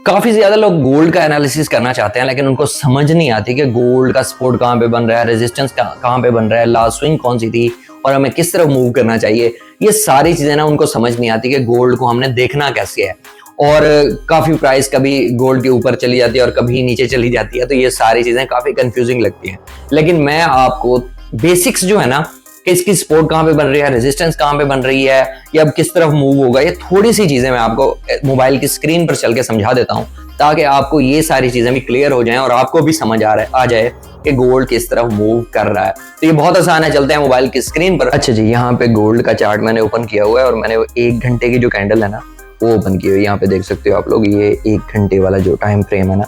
काफी ज्यादा लोग गोल्ड का एनालिसिस करना चाहते हैं, लेकिन उनको समझ नहीं आती कि गोल्ड का सपोर्ट कहाँ पे बन रहा है, रेजिस्टेंस कहाँ पे बन रहा है, लास्ट स्विंग कौन सी थी और हमें किस तरफ मूव करना चाहिए। ये सारी चीजें ना उनको समझ नहीं आती कि गोल्ड को हमने देखना कैसे है। और काफी प्राइस कभी गोल्ड के ऊपर चली जाती है और कभी नीचे चली जाती है, तो ये सारी चीजें काफी कंफ्यूजिंग लगती हैं। लेकिन मैं आपको बेसिक्स जो है ना कि इसकी सपोर्ट कहाँ पे बन रही है, रेजिस्टेंस कहाँ पे बन रही है, या अब किस तरफ मूव होगा, ये थोड़ी सी चीजें मैं आपको मोबाइल की स्क्रीन पर चल के समझा देता हूँ, ताकि आपको ये सारी चीजें भी क्लियर हो जाएं और आपको भी समझ आ जाए कि गोल्ड किस तरफ मूव कर रहा है। तो ये बहुत आसान है, चलते हैं मोबाइल की स्क्रीन पर। अच्छा जी, यहाँ पे गोल्ड का चार्ट मैंने ओपन किया हुआ है और मैंने 1 घंटे की जो कैंडल है ना वो ओपन की हुई है। यहाँ पे देख सकते हो आप लोग, ये 1 घंटे वाला जो टाइम फ्रेम है ना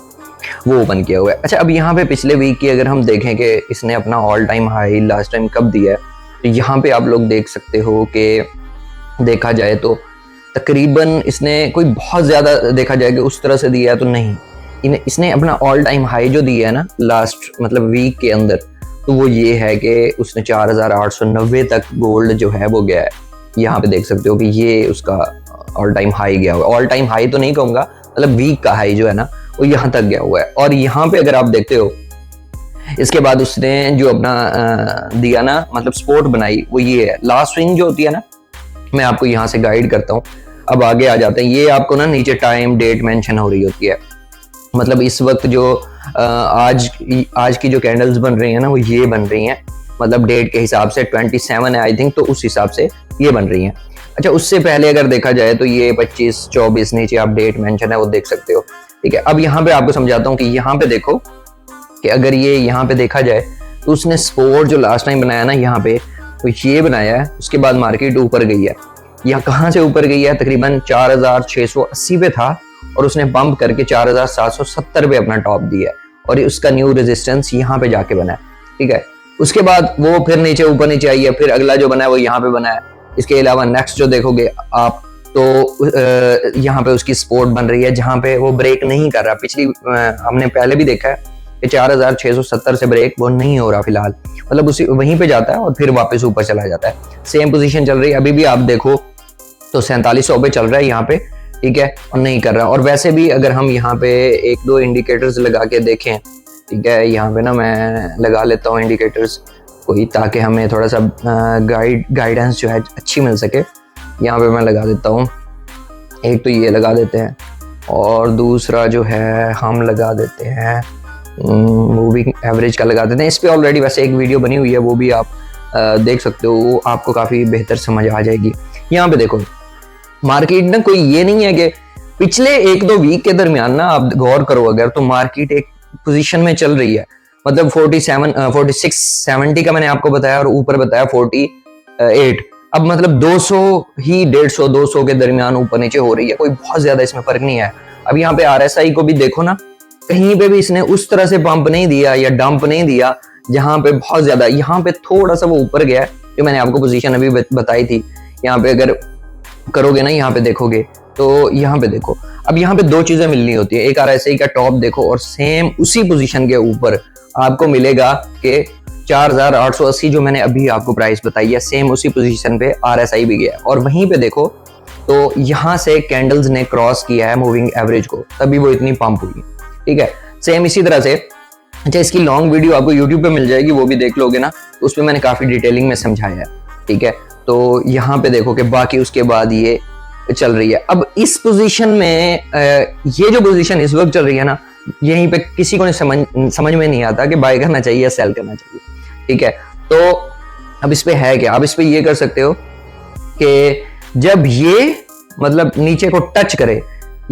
वो ओपन किया हुआ है। अच्छा, अब यहाँ पे पिछले वीक की अगर हम देखें कि इसने अपना all time high last time कब दिया है, तो यहाँ पे आप लोग देख सकते हो कि देखा जाए तो तकरीबन इसने कोई बहुत ज्यादा देखा जाए कि उस तरह से दिया है तो नहीं, इसने अपना ऑल टाइम हाई जो दिया है ना लास्ट मतलब वीक के अंदर, तो वो ये है कि उसने 4890 तक गोल्ड जो है वो गया है। यहाँ पे देख सकते हो कि ये उसका ऑल टाइम हाई गया हुआ है। ऑल टाइम हाई तो नहीं कहूँगा, मतलब वीक का हाई जो है ना वो यहाँ तक गया हुआ है। और यहाँ पे अगर आप देखते हो इसके बाद उसने जो अपना दिया ना मतलब सपोर्ट बनाई वो ये है। लास्ट स्विंग जो होती है ना, मैं आपको यहाँ से गाइड करता हूँ। अब आगे आ जाते हैं, ये आपको ना नीचे टाइम डेट मेंशन हो रही होती है, मतलब इस वक्त जो आज की जो कैंडल्स बन रही है ना वो ये बन रही हैं, मतलब डेट के हिसाब से 27 है आई थिंक, तो उस हिसाब से ये बन रही हैं। अच्छा, उससे पहले अगर देखा जाए तो ये 25 24 नीचे आप डेट मेंशन है वो देख सकते हो। ठीक है, अब यहाँ पे आपको समझाता हूँ कि यहाँ पे देखो कि अगर ये यहाँ पे देखा जाए तो उसने सपोर्ट जो लास्ट टाइम बनाया ना यहाँ पे तो ये बनाया है, उसके बाद मार्केट ऊपर गई है। यहाँ कहाँ से ऊपर गई है, तकरीबन 4680 पे था और उसने बम्प करके 4770 पे अपना टॉप दिया है और उसका न्यू रेजिस्टेंस यहाँ पे जाके बना है। ठीक है, उसके बाद वो फिर नीचे ऊपर नीचे आई है, फिर अगला जो बना है वो यहाँ पे बना है। इसके अलावा नेक्स्ट जो देखोगे आप तो यहाँ पे उसकी सपोर्ट बन रही है जहाँ पे वो ब्रेक नहीं कर रहा। पिछली हमने पहले भी देखा है कि 4670 से ब्रेक वो नहीं हो रहा फिलहाल, मतलब उसी वहीं पे जाता है और फिर वापस ऊपर चला जाता है। सेम पोजीशन चल रही है अभी भी, आप देखो तो 4700 पे चल रहा है यहाँ पे। ठीक है, और नहीं कर रहा। और वैसे भी अगर हम यहाँ पे 1-2 इंडिकेटर्स लगा के देखें, ठीक है, यहाँ पे ना मैं लगा लेता हूँ इंडिकेटर्स कोई, ताकि हमें थोड़ा सा गाइडेंस जो है अच्छी मिल सके। यहाँ पे मैं लगा देता हूँ, एक तो ये लगा देते हैं और दूसरा जो है हम लगा देते हैं मूविंग एवरेज का लगा देते हैं। इस पे ऑलरेडी वैसे एक वीडियो बनी हुई है, वो भी आप देख सकते हो, वो आपको काफ़ी बेहतर समझ आ जाएगी। यहाँ पे देखो मार्केट ना कोई ये नहीं है कि पिछले 1-2 वीक के दरमियान ना आप गौर करो अगर, तो मार्केट एक पोजीशन में चल रही है, मतलब 46-70 का मैंने आपको बताया और ऊपर बताया 48। अब मतलब 200 ही 150-200 के दरमियान ऊपर नीचे हो रही है, कोई बहुत ज्यादा इसमें फर्क नहीं है। अब यहाँ पे RSI को भी देखो ना, कहीं पे भी इसने उस तरह से पंप नहीं दिया या डंप नहीं दिया जहां पे बहुत ज्यादा, यहाँ पे थोड़ा सा वो ऊपर गया है, जो मैंने आपको पोजीशन अभी बताई थी। यहाँ पे अगर करोगे ना, यहाँ पे देखोगे तो यहाँ पे देखो, अब यहाँ पे 2 चीजें मिलनी होती है, एक RSI का टॉप देखो और सेम उसी पोजीशन के ऊपर आपको मिलेगा कि 4880 जो मैंने अभी आपको प्राइस बताई है, सेम उसी पोजीशन पे RSI भी गया। और वहीं पे देखो तो यहाँ से कैंडल्स ने क्रॉस किया है मूविंग एवरेज को, तभी वो इतनी पंप हुई। ठीक है, सेम इसी तरह से। अच्छा, इसकी लॉन्ग वीडियो आपको YouTube पे मिल जाएगी, वो भी देख लोगे ना, तो उसमें मैंने काफी डिटेलिंग में समझाया है। ठीक है, तो यहाँ पे देखो कि बाकी उसके बाद ये चल रही है। अब इस पोजीशन में ये जो पोजीशन इस वक्त चल रही है ना, यहीं पे किसी को समझ में नहीं आता कि बाय करना चाहिए या सेल करना चाहिए। ठीक है, तो अब इस पे है क्या, अब इस पे ये कर सकते हो कि जब ये मतलब नीचे को टच करे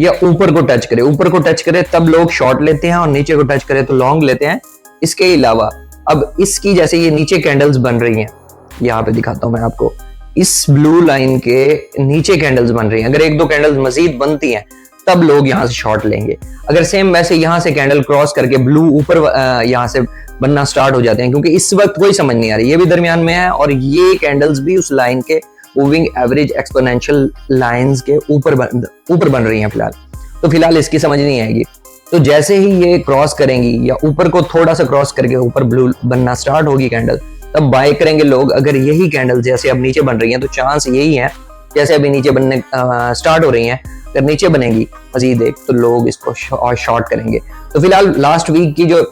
या ऊपर को टच करे, ऊपर को टच करे तब लोग शॉर्ट लेते हैं और नीचे को टच करे तो लॉन्ग लेते हैं। इसके अलावा अब इसकी जैसे ये नीचे कैंडल्स बन रही हैं, यहाँ पे दिखाता हूं मैं आपको, इस ब्लू लाइन के नीचे कैंडल्स बन रही हैं। अगर 1-2 कैंडल्स मजीद बनती हैं तब लोग यहाँ से शॉर्ट लेंगे। अगर सेम वैसे यहाँ से कैंडल क्रॉस करके ब्लू ऊपर यहाँ से बनना स्टार्ट हो जाते हैं, क्योंकि इस वक्त कोई समझ नहीं आ रही, ये भी दरमियान में है और ये कैंडल्स भी उस लाइन के मूविंग एवरेज एक्सपोनेंशियल लाइंस के ऊपर बन रही हैं फिलहाल, तो फिलहाल इसकी समझ नहीं आएगी। तो जैसे ही ये क्रॉस करेंगी या ऊपर को थोड़ा सा क्रॉस करके ऊपर ब्लू बनना स्टार्ट होगी कैंडल, तब बाय करेंगे लोग। अगर यही कैंडल जैसे अब नीचे बन रही हैं तो चांस यही है, जैसे अभी नीचे बनने स्टार्ट हो रही हैं, अगर नीचे बनेगी मजीद एक तो लोग इसको शॉर्ट करेंगे। तो फिलहाल लास्ट वीक की जो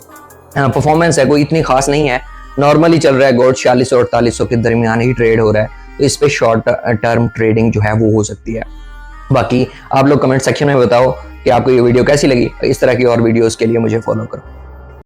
परफॉर्मेंस है कोई इतनी खास नहीं है, नॉर्मली चल रहा है, गोल्ड 4600 और 4800 के दरमियान ही ट्रेड हो रहा है, तो इस पे शॉर्ट टर्म ट्रेडिंग जो है वो हो सकती है। बाकी आप लोग कमेंट सेक्शन में बताओ कि आपको ये वीडियो कैसी लगी। इस तरह की और वीडियोस के लिए मुझे फॉलो करो।